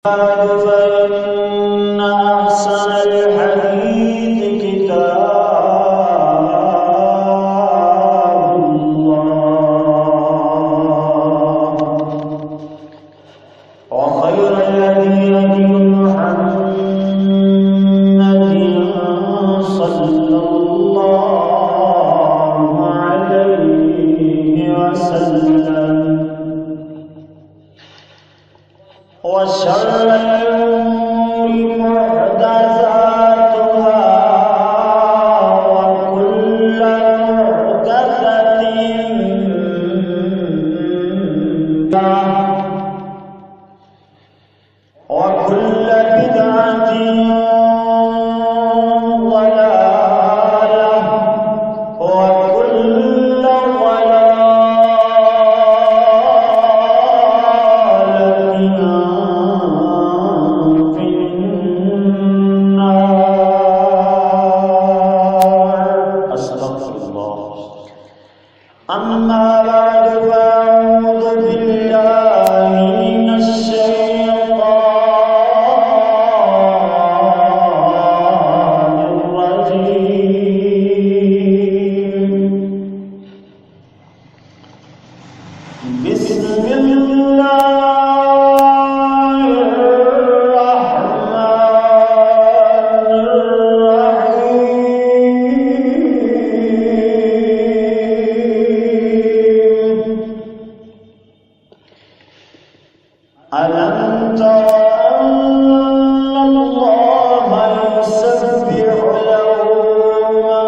فإن أحسن الحديث كتاب الله وخير الهدي هدي محمد صلى الله عليه وسلم وشر الأمور محدثاتها وكل محدثة بدعة وكل بدعة ضلالة وكل أما بعد فأعوذ بالله من الشيطان الرجيم بسم الله الرحمن الرحيم ألم تر أن الله يسبح له من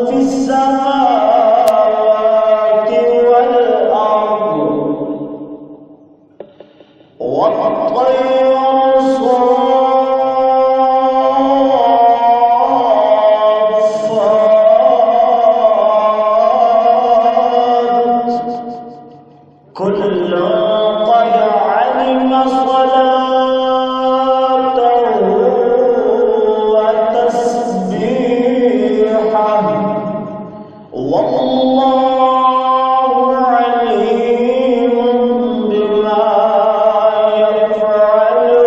في السماوات والأرض والطير صافات كل قد علم صلاته وتسبيحه والله عليم بما يفعلون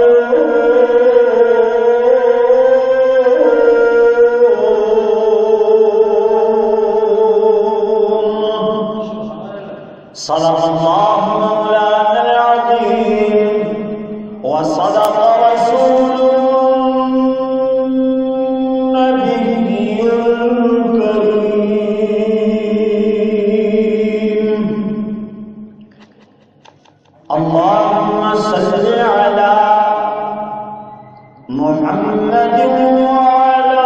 صدق الله مولانا العظيم وصدق رسوله النبي الكريم اللهم صل على محمد وعلى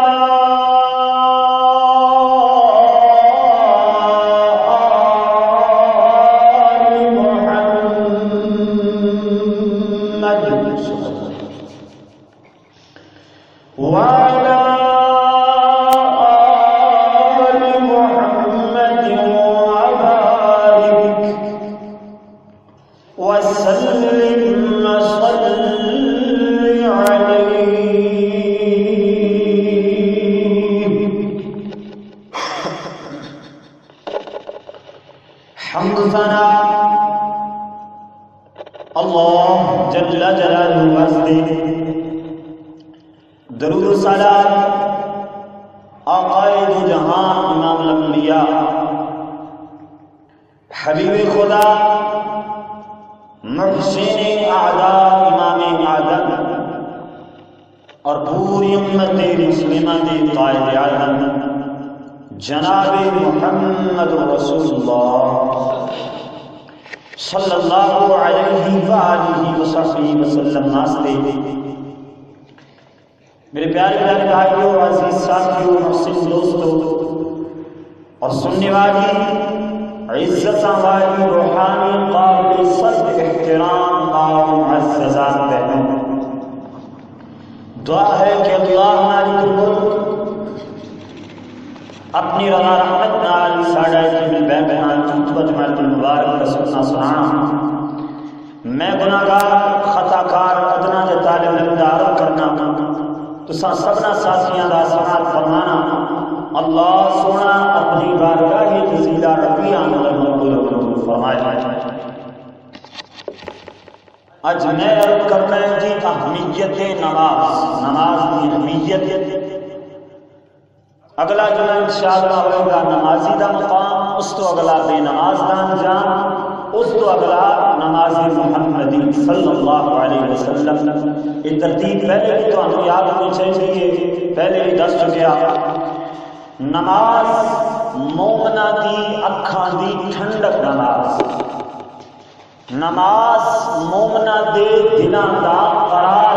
آل محمد وعلى آل محمد وبارك وسلم وصل عليه حمد ثنا اللہ جل جلالہ واسطے درود و سلام آقائے دو جہاں امام الانبیاء حبیب خدا محسن اعداء امام آدم اور پوری امت مسلمہ کے قائد اعظم جناب محمد رسول اللہ صلی اللہ علیہ وآلہ وصحبہ وسلم واسطے میرے پیارے پیارے بھائیوں عزیز ساتھیوں محسن دوستوں اور سننے والی عزت والی روحانی قابل صد احترام اور معززات بہنوں دعا ہے کہ اللہ مالک الملک اپنی رضا رحمت نال ساڈا جبل بیان خطبہ جماعت المبارک کا سننا سنانا میں گناہگار خطا کار ادنا دے طالب علم دا عرض کرنا تساں سبنا ساتھیاں دا سماعت فرمانا اللہ سونا اپنی بارگاہ جزیلہ ربیہ اندر مقبول و منظور فرمائے اج میں عرض کرنا ہے جی اہمیت نماز، نماز کی اہمیت۔ اگلا جو انشاءاللہ ہوگا نمازی دا مقام، اس تو اگلا بے نماز دا انجام، اس تو اگلا نماز محمدی صلی اللہ علیہ وسلم۔ یہ ترتیب پہلے بھی تو ہمیں یاد ہونی چاہیے، پہلے بھی دس چکیا۔ نماز مومنا دی اکھاں دی ٹھنڈک، نماز مومنا دے دلاں دا قرار،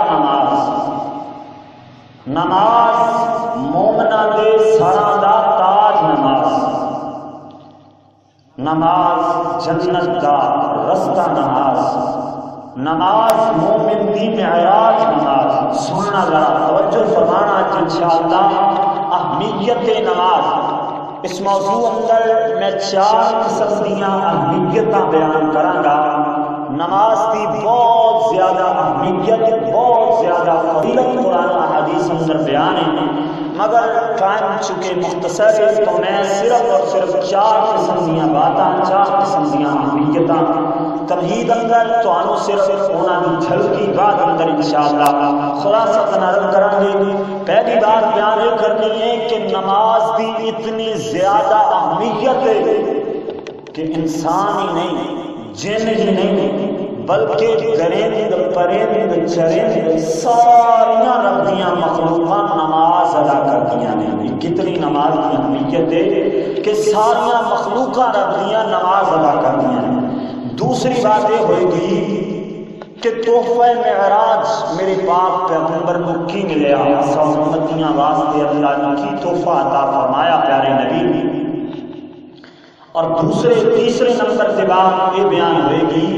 نماز مومنا دے سراں دا تاج، نماز جنت دا رستہ، نماز مومن دی معراج، نماز سننا ذرا توجہ فرمانا انشاءاللہ اہمیت نماز۔ اس موضوع اندر میں 4 قسم دیاں اہمیتاں بیان کراں گا۔ نماز کی بہت زیادہ اہمیت، بہت زیادہ فضیلت قرآن و حدیث اندر بیان ہے، مگر ٹائم چکے مختصر ہے تو میں صرف اور صرف 4 قسم دیاں باتاں، 4 قسم دیاں اہمیتاں تمہید اندر تو آنو صرف ہونا دی جھلکی بات اندر انشاءاللہ خلاصہ نظر کریں گے۔ پہلی بات بیان کرنی ہے کہ نماز دی اتنی زیادہ اہمیت ہے کہ انسان ہی نہیں، جن ہی نہیں، بلکہ درند پرند چرند ساریاں رب دیاں مخلوقات نماز ادا کردیاں نے۔ کتنی نماز کی اہمیت ہے کہ ساریاں مخلوقات رب دیاں نماز ادا کردیاں نے۔ دوسری بات یہ ہوئے گی کہ تحفہ معراج میرے پاک پیغمبر کو کی ملیا، امتیاں واسطے اللہ نے کی تحفہ عطا فرمایا پیارے نبی۔ اور تیسرے نمبر سے بات یہ بیان ہوئے گی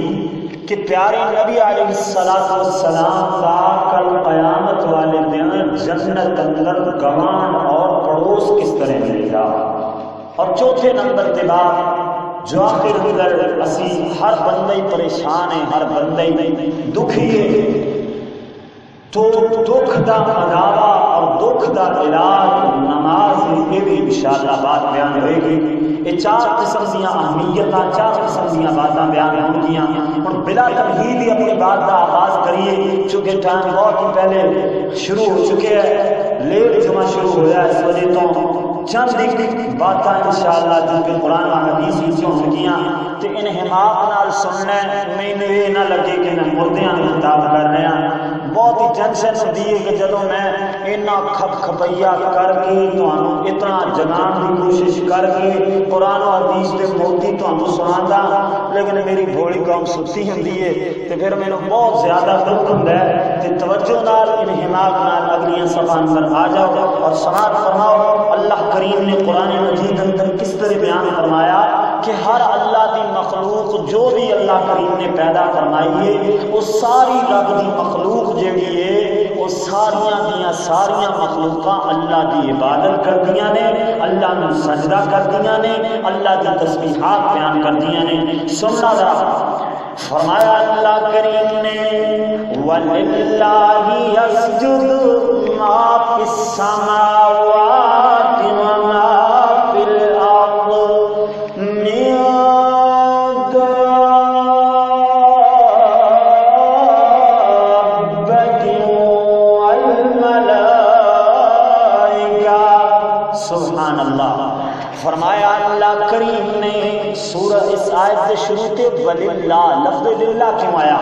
کہ پیارے نبی علیہ السلام کا کل قیامت والے دن جنت اندر گوان اور پڑوس کس طرح ملے گا۔ اور چوتھے نمبر سے بات جو آخر اندر اسی ہر بندے پریشان ہے، ہر بندے دکھی ہے، تو دکھ دا علاوہ اور دکھ دا علاج نماز یہ بھی انشاءاللہ بات بیان ہوئے گی۔ یہ 4 قسم دیاں اہمیتاں، 4 قسم دیاں باتاں بیان ہو گیا۔ اور بلا تمہید ہی اپنی بات کا آغاز کریے، چونکہ ٹائم بہت ہی پہلے شروع ہو چکے ہیں، لیٹ جمعہ شروع ہوا ہے، اس وجہ تو چند باتاں انشاءاللہ جو کہ قرآن و حدیث وچ ہونگیاں تے انہماق نال سننا، مینوں یہ نہ لگے کہ میں مردیاں دی خطاب کر رہا ہوں۔ بہت ہی ٹینشن ہوندی ہے کہ جدوں میں اینا کھپ کھپیا کر کے تانوں اتنا جگان دی کوشش کر کے قرآن و حدیث دے موتی تانوں سنادا، لیکن میری بھولی قوم ستی ہوندی ہے تے پھر مینوں بہت زیادہ دکھ ہوندا ہے تے توجہ نال انہماق نال اگلیاں صفحاں اندر آ جاؤ اور سماعت فرماؤ۔ اللہ کریم نے قرآن مجید اندر کس طرح بیان فرمایا کہ ہر اللہ دی مخلوق جو بھی اللہ کریم نے پیدا فرمائی ہے وہ ساری رب دی مخلوق جیڑی ہے وہ ساریاں مخلوقاں اللہ دی عبادت کردیاں نے، اللہ نو سجدہ کردیاں نے، اللہ دی تسبیحات بیان کردیاں نے۔ سننا ذرا فرمایا اللہ کریم نے وَلِلَّهِ يَسْجُدُ مَا فِي السَّمَاوَاتِ وَمَا فِي الْأَرْضِ مِن دَابَّةٍ وَالْمَلَائِكَةُ۔ سبحان اللہ۔ فرمایا اللہ کریم نے سورہ اس آیت سے شروع تے وللہ لفظ للہ کیوں آیا؟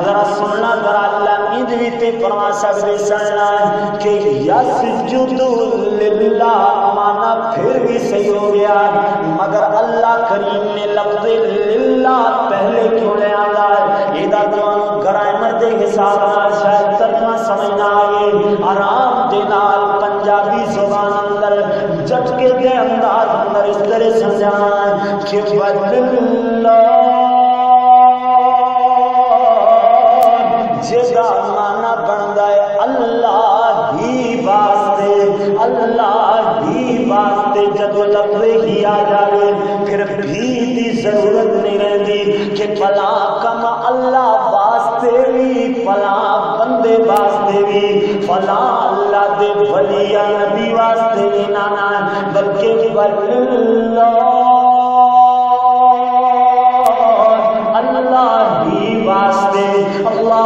ذرا سننا ذرا اللہ اند بھی تے فرما سکتے سننا کہ یسجد للہ مانا پھر بھی صحیح ہو گیا، مگر اللہ کریم نے لفظ للہ پہلے کیوں لے آیا ہے؟ یہ دادوان گرامر دے حساب نال شاید ترجمہ سمجھنا آئے، آرام دے نال پنجابی زبان اندر جھٹکے دے انداز اندر اس طرح سمجھانا کہ وللہ جدا مانا بندا ہے اللہ ہی واسطے، اللہ ہی واسطے جب لفظ ہی آ جائے پھر بھی دی ضرورت نہیں رہتی کہ فلاں کم اللہ واسطے بھی، فلاں بندے واسطے بھی، فلاں اللہ دے ولی یا نبی واسطے بھی نہ بلکہ وللہ اللہ ہی واسطے، اللہ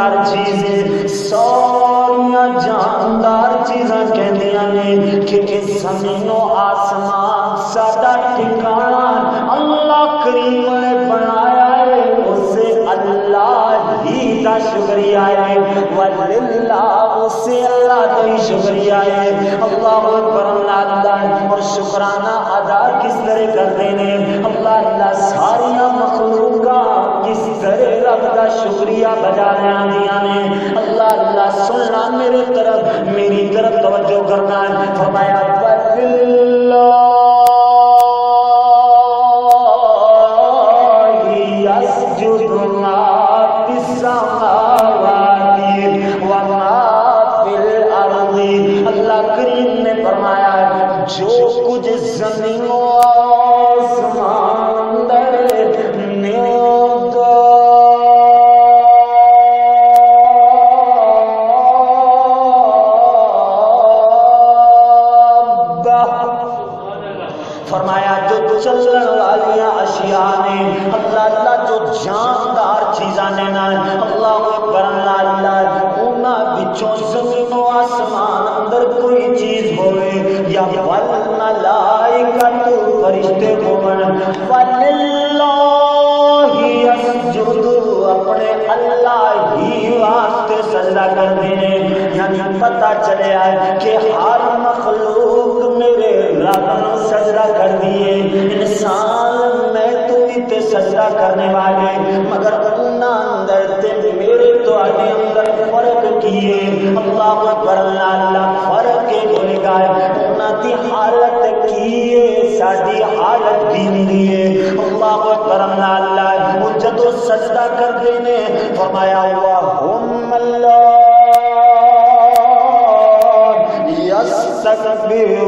جاندار چیز ہے، ساریا جاندار چیزاں کہندیاں نے کہ زمین و آسمان ساڈا ٹھکانا اللہ کریم نے بنایا ہے، اسے اللہ ہی کا شکریہ ہے، وللہ اسے اللہ کا ہی شکریہ ہے۔ اللہ اکبر، اللہ اور شکرانہ ادا کس طرح کرتے ہیں؟ اللہ ساریا مخلوقاں کس طرح رب کا شکریہ بجا لیاں نے۔ اللہ سننا میری طرف توجہ کرنا ہے۔ فرمایا وللہ یسجد ما فی السماوات وما فی الارض۔ اللہ کریم نے فرمایا جو کچھ زمین و آسمان فرمایا جو چلن والی اشیاء نے، اللہ جو جاندار چیزاں نے نا، اللہ اکبر، اللہ انہاں وچوں زمین و آسمان اندر کوئی چیز ہوئے یا والملائکۃ فرشتے ہون، وللہ یسجد اپنے اللہ ہی واسطے سجدہ کرتے ہیں۔ یعنی پتہ چلیا ہے کہ ہر مخلوق میرے رب نو سجدہ کر دیے، انسان میں تو تے سجدہ کرنے والے، مگر انہاں اندر تے میرے تو اندر فرق کیے۔ اللہ اکبر، اللہ فرق ہوئے گا انہاں دی حالت کیے، ساڈی حالت دی ہے۔ اللہ اکبر، اللہ وہ جدو سجدہ کرتے نے فرمایا وَهُمْ اللَّهِ يَسْتَكْبِرُونَ۔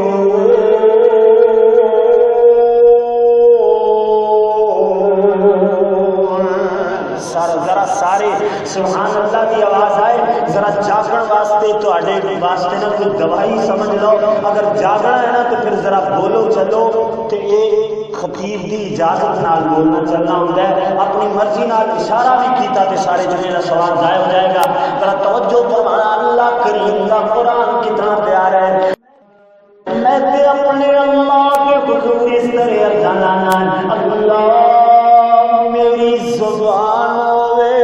ذرا سارے سبحان اللہ کی آواز آئے، ذرا جاگن واسطے تواڈے واسطے نہ کوئی دوائی سمجھ لو، اگر جاگنا ہے نا تو پھر ذرا بولو چلو، تے یہ خطیب دی اجازت نال بولنا چلنا ہوتا ہے، اپنی مرضی نال اشارہ بھی کیتا تے سارے جنے کا سوال ضائع ہو جائے گا۔ ذرا توجہ فرمانا، اللہ کریم کا قرآن کتنا پیارا ہے۔ میں تے اپنے اللہ کے حضور اس طرح جانا، اللہ میری زبان ہوئے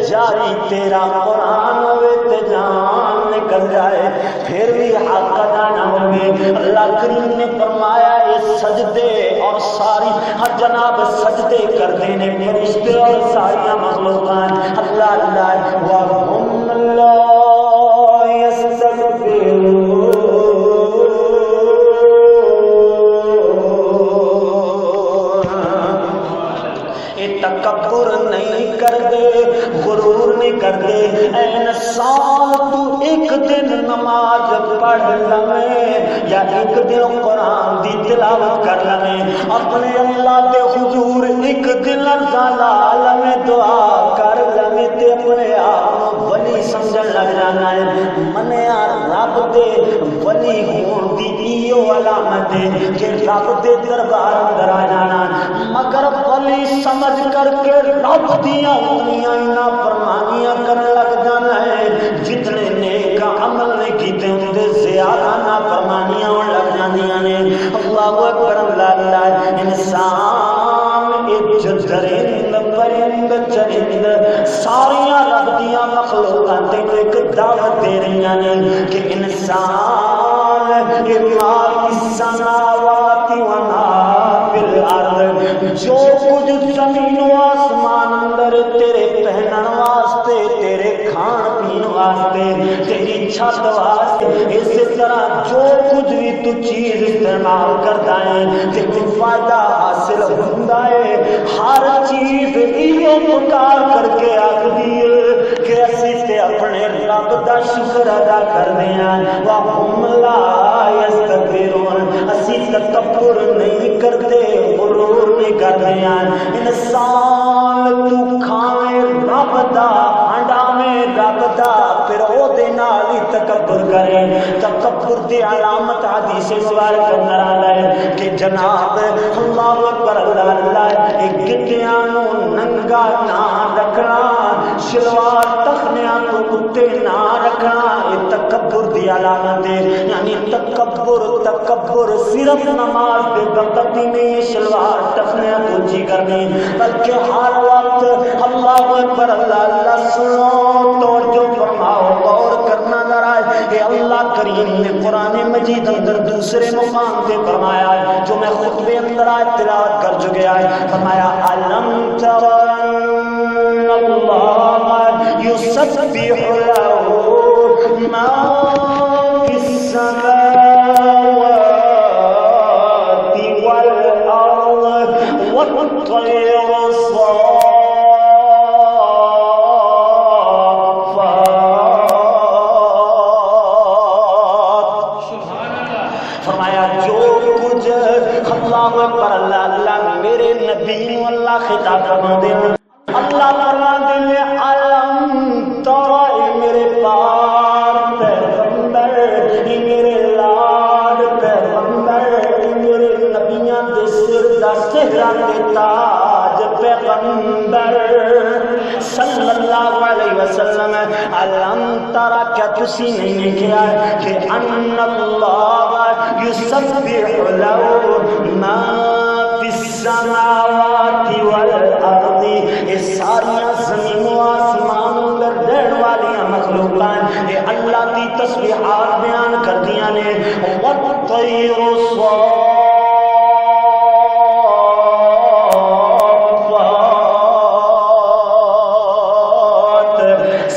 جاری تیرا قرآن ہوئے تے جان نکل جائے پھر بھی حق ادا نہ ہوئے۔ اللہ کریم نے فرمایا یہ سجدے اور ساری ہر جناب سجدے کرتے ہیں فرشتے اور ساری مخلوقات، اللہ وَهُمْ اللَّهِ يَسْتَكْبِرُونَ۔ تکبر نہیں کر دے، غرور نہیں کر دے۔ اے انسان تو ایک دن نماز پڑھ لویں یا ایک دن قرآن دی تلاوت کر لویں، اپنے اللہ دے حضور ایک دن لویں دعا کر لویں تے اپنے آپ ولی سمجھن لگ جانا ہے۔ منیا رب دے ولی ہون دی ایو علامت ہے کہ رب دے دربار اندر آ جانا، مگر ولی سمجھ کر کے رب دیاں اتنیاں نافرمانیاں کرنے لگ جانا ہے، جتنے نیک عمل نے کیتے ہوندے زیادہ نافرمانیاں ہونے لگ جاندیاں نے۔ اللہ اکبر، اللہ انسان ایک درند پرند چرند ساریاں رب دیاں مخلوقات کو ایک دعوت دے رہی ہیں کہ انسان ما السماوات وما فی الارض، جو کچھ زمین و آسمان اندر تیرے پہنن واسطے، تیرے کھان پین واسطے، تیری چھت واسطے، اسی طرح جو کچھ بھی تو چیز استعمال کرتا ہے تے تو فائدہ حاصل ہوندا ہے، ہر چیز ایو پکار کر کے آکھدی ہے کہ اسی تے اپنے رب دا شکر ادا کردے ہیں۔ وَهُمْ لَا يَسْتَكْبِرُونَ، اسی تکبر نہیں کرتے، غرور نہیں کرتے ہیں۔ انسان تو کھاویں رب دا، ہنڈاویں رب دا پھر او دے نال ہی تکبر کرے. تکبر دی علامت حدیث مبارک اندر آندا ہے کہ جناب اللہ اکبر اللہ ایک گٹیاں نو ننگا نہ رکھنا, شلوار تخنیاں تو اتے نہ رکھنا, یہ تکبر دی علامت ہے. یعنی تکبر صرف نماز دے وقت ہی نہیں شلوار تخنیاں تو جی کرنی, بلکہ ہر وقت اللہ اکبر اللہ سنو توجہ فرماؤ غور کرنا ذرا. یہ اللہ کریم نے قرآن مجید اندر دوسرے مقام پہ فرمایا ہے جو میں خطبے اندر آج تلاوت کر چکے آئے. فرمایا الم تر ان اللہ یسبح له ما فی السماوات والارض والطیر خطاب فرما دے. اللہ فرما دے علم ترى میرے پاک پیغمبر, میرے لاڈ پیغمبر, میرے نبیاں دے سر دا صحرا تے تاج پیغمبر صلی اللہ علیہ وسلم. علم ترى کیا تسی نہیں دیکھا کہ ان اللہ یسبح له ما فی السماوات والارض, یہ ساریاں زمین و آسمان اندر رہن والی مخلوقات یہ اللہ کی تسبیحات بیان کردیاں نے. والطیر صافات,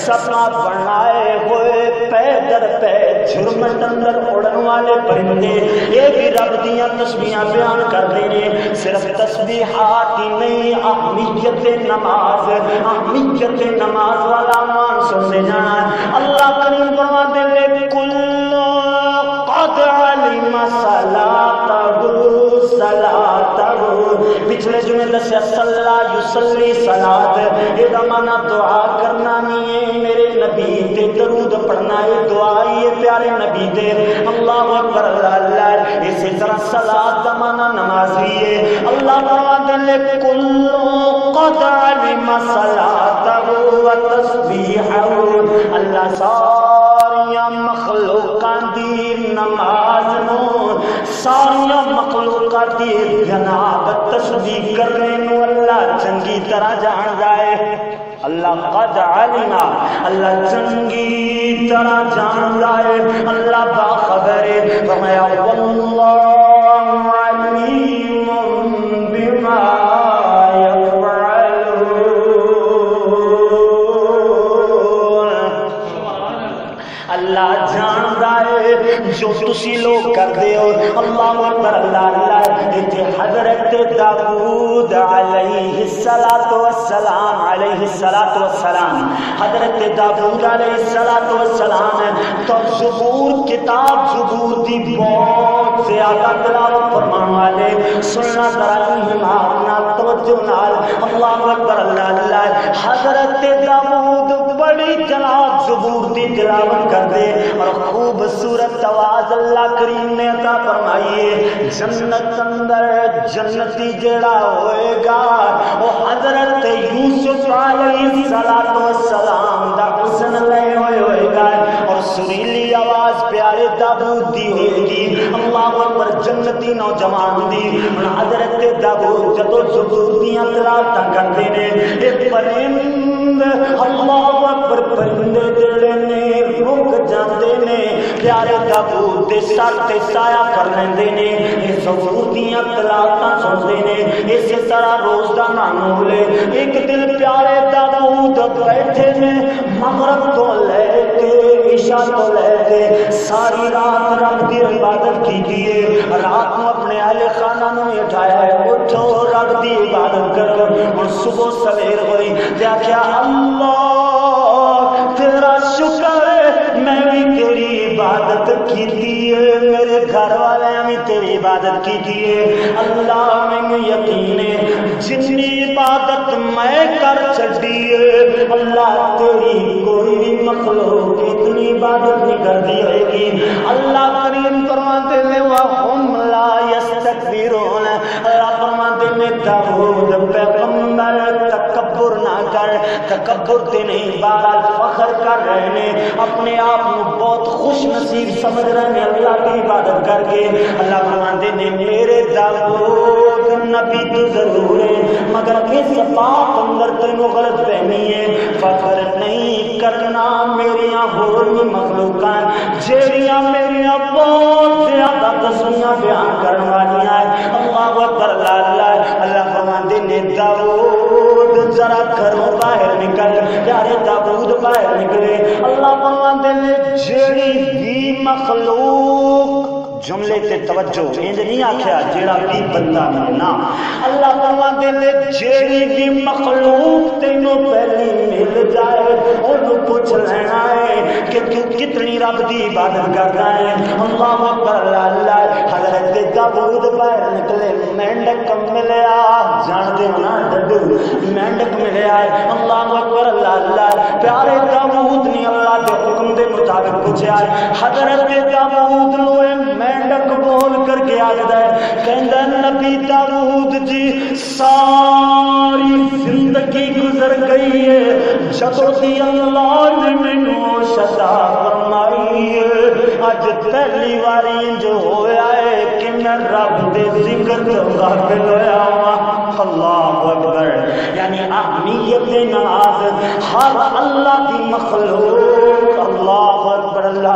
سپنا بنائے ہوئے پے در پے جھرمٹ اندر اڑن والے پرندے یہ بھی رب دیاں تسبیحاں بیان کرتے ہیں. صرف تسبیحات ہی نہیں, اہمیت نماز والا مان سنتے جانا. اللہ کریم فرماتے ہیں کل قد علم صلاتہ, پچھلے جمعے دسیا صلی یصلی صلاۃ, یہ مانا دعا کرنا نہیں ہے, میرے نبی تے درود پڑھنا ہے, دعا یہ پیارے نبی دے اللہ اکبر اللہ. اسی طرح صلاۃ کا مانا نماز بھی ہے. اللہ فرماتے ہیں کل قد علم صلاتہ وتسبیحہ, اللہ ساریاں مخلوقاں دی نماز نو, ساریاں مخلوقاں دی جناب تسبیح کرنے نو اللہ چنگی طرح جاندا ہے. اللہ قد علم, اللہ چنگی طرح جاندا ہے, اللہ باخبر ہے. فرمایا واللہ علیم بما اللہ جاندا ہے جو تسی لوگ کرتے ہو. اللہ اکبر اللہ اللہ. حضرت داؤد علیہ السلام حضرت داؤد علیہ السلام تو زبور کتاب زبور دی بہت زیادہ تلاوت فرمان والے سننا ذرا ایمان توجہ نال. اللہ اکبر اللہ اللہ. حضرت داؤد بڑی جناب زبور دی تلاوت کرتے اور خوبصورت آواز اللہ کریم نے عطا فرمائیے. جنت اندر جنتی جڑا ہوئے گا وہ حضرت یوسف علیہ السلام دا حسن لے ہوئے گا اور سریلی آواز پیارے داؤد دی ہوئے گی. اللہ اکبر. جنتی نوجوان دی حضرت داؤد جدو زبور دیاں تلاوتاں کرتے نے ایک پرند اللہ اکبر پرندے جڑے نے رک جاندے نے پیارے داؤد دے سر تے سایہ کر لیندے نے. یہ زبور دیاں تلاوتاں سنتے نے. اسی طرح روز دا معمول ہے. ایک دن پیارے داؤد بیٹھے نے مغرب تو لے کے عشاء تو لے کے ساری رات رب دی عبادت کی دیے. رات کو اپنے اہل خانہ نے اٹھایا ہے اٹھو رب دی عبادت کرو. اور صبح سویر ہوئی دیکھا اللہ تیرا شکر ہے میں بھی تیری عبادت کی دیے, میرے گھر والے بھی تیری عبادت کی دیے. اللہ میں یقین ہے جتنی عبادت میں کر چڑیے اللہ تیری کوئی بھی مخلوق اتنی عبادت نہیں کرتی ہوئے گی. اللہ کریم فرماتے ہیں وَهُمْ لَا يَسْتَكْبِرُونَ. اللہ فرماتے ہیں داؤد پیغمبر تکبر نہ کر. تکبر تے نہیں بہرحال فخر کر رہے ہیں, اپنے آپ کو بہت خوش نصیب سمجھ رہے ہیں اللہ کی عبادت کر کے. اللہ فرماتے ہیں میرے داؤد نبی تو ضرور ہے مگر اس بات اندر تینوں غلط فہمی ہے. فخر نہیں کرنا میریاں ہوری مخلوقات جیڑیاں میریاں بہت زیادہ تسنیاں بیان کرنے والیاں ہیں. اللہ اکبر اللہ. اللہ فرماتے ہیں داؤد ذرا گھروں باہر نکل. پیارے داؤد باہر نکلے. اللہ فرماتے ہیں جیڑی بھی مخلوق جملے تے توجہ انج نہیں آکھیا جیڑا بھی بندہ نا. اللہ فرماتے ہیں جیڑی بھی مخلوق تینوں پہلی مل جائے انہوں پوچھ لینا ہے کہ تو کتنی رب دی عبادت کرتا ہے. اللہ اکبر اللہ. حضرت داؤد باہر نکلے, مینڈک ملیا, جانتے ہو نا ڈڈو مینڈک ملیا ہے. اللہ اکبر اللہ. پیارے داؤد نے اللہ کے حکم دے مطابق پوچھا ہے. حضرت داؤد نو مینڈک بول کر کے آگدا ہے کہندا نبی داؤد جی ساری زندگی گزر گئی ہے جدوں دی اللہ نے مینوں شفا فرمائی ہے. اج پہلی واری جو ہویا ہے کہ میں رب دے ذکر تے غافل ہویا ہوں. اللہ اکبر. یعنی اہمیت نماز ہر اللہ کی مخلوق. اللہ اکبر اللہ.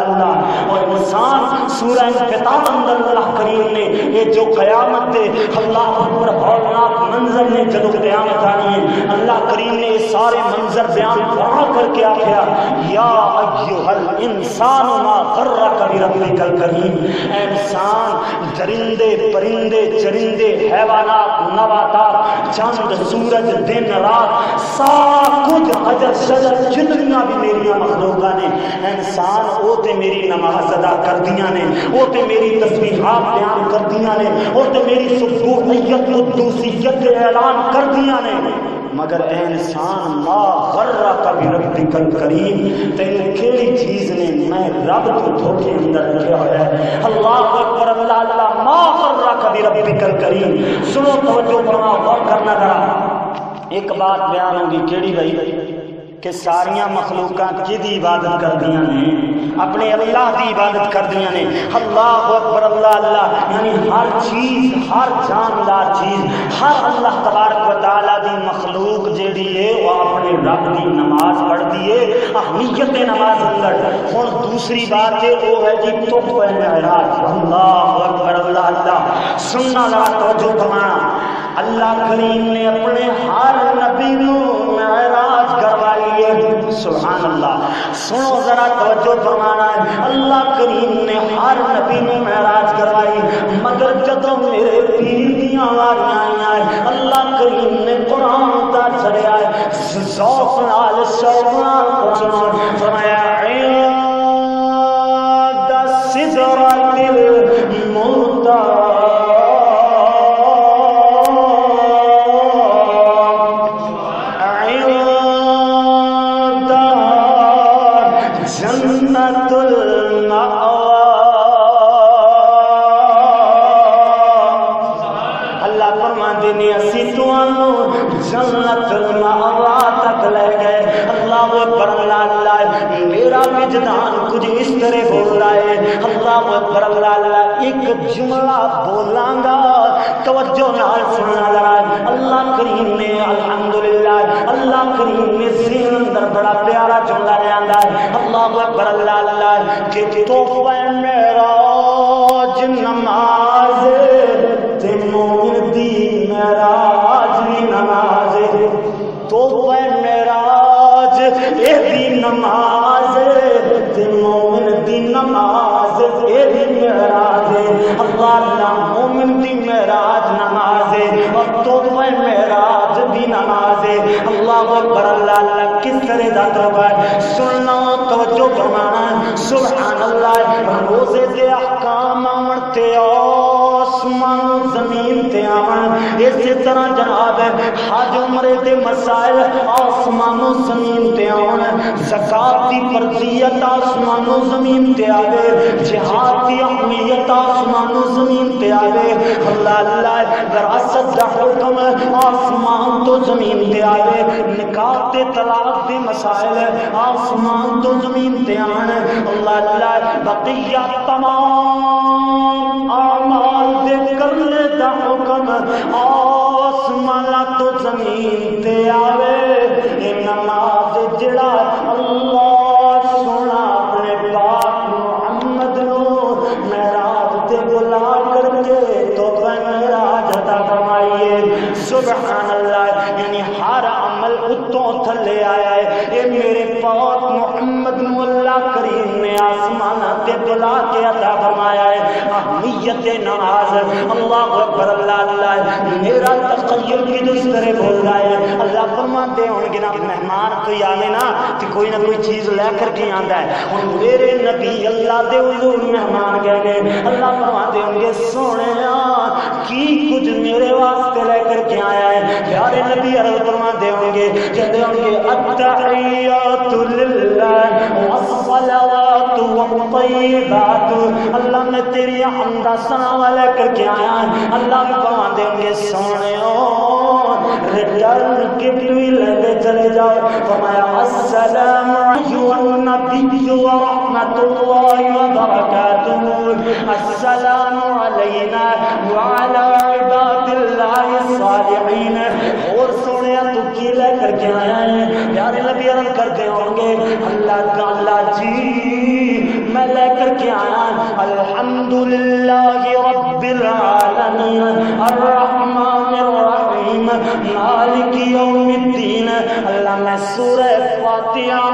اور انسان سورہ انفطار اندر اللہ کریم نے یہ جو قیامت دے اللہ اکبر ہولناک منظر نے جدو قیامت آنی ہے اللہ کریم نے یہ سارے منظر بیان فرما کر کے آخیا یا ایھا الانسان ما غرک بربک الکریم. اے انسان درندے پرندے چرندے حیوانات نباتات چاند سورج دن رات سارا کچھ حجر شجر جتنیاں بھی میری مخلوقاں نے انسان وہ تے میری نماز ادا کر دیاں نے, وہ تے میری تسبیحات بیان کر دیاں نے, وہ تے میری سبحانیت قدوسیت اعلان کر دیاں نے. مگر اے انسان ما غرک بربک الکریم تینوں کیڑی چیز نے میں رب کو دھوکے اندر رکھا ہوا ہے. اللہ اکبر اللہ. ما غرک بربک الکریم. سنو توجہ فرما غور کرنا ذرا. ایک بات بیان ہوگی کیڑی بھائی کہ ساریاں مخلوقات کی دی عبادت کر دیاں نے اپنے اللہ دی عبادت کر دیاں نے. اللہ اکبر اللہ. یعنی ہر چیز ہر جاندار چیز ہر اللہ تبارک و تعالی دی مخلوق جیڑی ہے وہ اپنے رب دی نماز پڑھتی ہے. اہمیت نماز اندر. ہن دوسری بات ہے وہ ہے جی تحفہ معراج. اللہ اکبر اللہ. سننا ذرا توجہ فرمانا. اللہ کریم نے اپنے ہر نبی کو معراج کروائی ہے. سبحان اللہ. سنو ذرا توجہ فرمانا ہے. اللہ کریم نے ہر نبی کو معراج کروائی مگر جدوں میرے پیر دیاں واریاں آئیں اللہ کریم نے قرآن اتار چھڑیا ہے. ذوق نال شوق نال قرآن فرمایا عند سدرۃ المنتہی جنت المأوى. اللہ فرماتے ہیں اسی تانوں جنت المأوى تک لے گئے. اللہ اکبر اللہ. میرا وجدان کچھ اس طرح بول رہا ہے. اللہ اکبر اللہ. ایک جملہ بولاں گا توجہ نال سننا ذرا. اللہ کریم نے الحمدللہ اللہ کریم نے ذہن اندر بڑا پیارا جملہ لے آندا ہے. اللہ اکبر اللہ. کہ تحفہ معراج نماز تے مومن دی معراج دی نماز. تحفہ معراج اے دی نماز تے مومن دی نماز اے دی معراج. اللہ مومن دی معراج نماز اور تحفہ معراج دی نماز. اللہ اکبر اللہ. کس طرح دا تحفہ سننا توجہ فرمانا. سبحان اللہ. روزے دے احکام آمن تے آسمان زمین تے تے آون. اسی طرح جناب حج عمرے دے مسائل آسمان و زمین تے آون. زکات دی فرضیت آسمان و زمین تے آوے. جہاد دی اہمیت آسمان و زمین تے آوے. اللہ اللہ وراثت دا حکم آسمان تو زمین تے آوے. نکاح تے طلاق دے مسائل آسمان تو زمین تے آن. اللہ اللہ بقیہ تمام اعمال دے کرنے دا حکم آسمان تو زمین تے آوے. اے نماز جڑا اللہ سونا اپنے پاک محمد نو معراج تے بلا کر کے تو معراج عطا فرمائیے. سبحان اللہ. یعنی ہر عمل اتوں تھلے آیا ہے. اے میرے پاک محمد نو اللہ کریم نے آسمان تے بلا کے عطا فرمایا ہے. اہمیت نماز. اللہ اکبر. اللہ اللہ. میرا تخیل کی دوسرے بول رہا ہے. اللہ فرماتے ہوں گے نا مہمان کوئی آوے نا تو کوئی نہ کوئی چیز لے کر کے آندا ہے. اور میرے نبی اللہ دے حضور مہمان گئے گئے. اللہ فرماتے ہوں گے سونے کی کچھ میرے واسطے لے کر کے آیا ہے. پیارے نبی عرض فرماتے ہوں گے کہتے ہوں گے التحیات للہ والصلوات والطیبات. اللہ میں تیری حمد و ثنا لے کر کے آیا ہے. اللہ فرماتے ہوں گے سونے ریٹرن گفٹ بھی لے چلے جاؤ. فرمایا السلام علیکم النبی ورحمۃ اللہ وبرکاتہ. السلام علینا وعلی عباد اللہ الصالحین. اور سونے تو کی لے کر کے آیا ہے. پیارے نبی عرض کرتے ہوں گے اللہ تعالی جی میں لے کر کے آیا الحمدللہ رب العالمین الرحمن الرحیم مالک یوم الدین. اللہ میں سورہ فاتحہ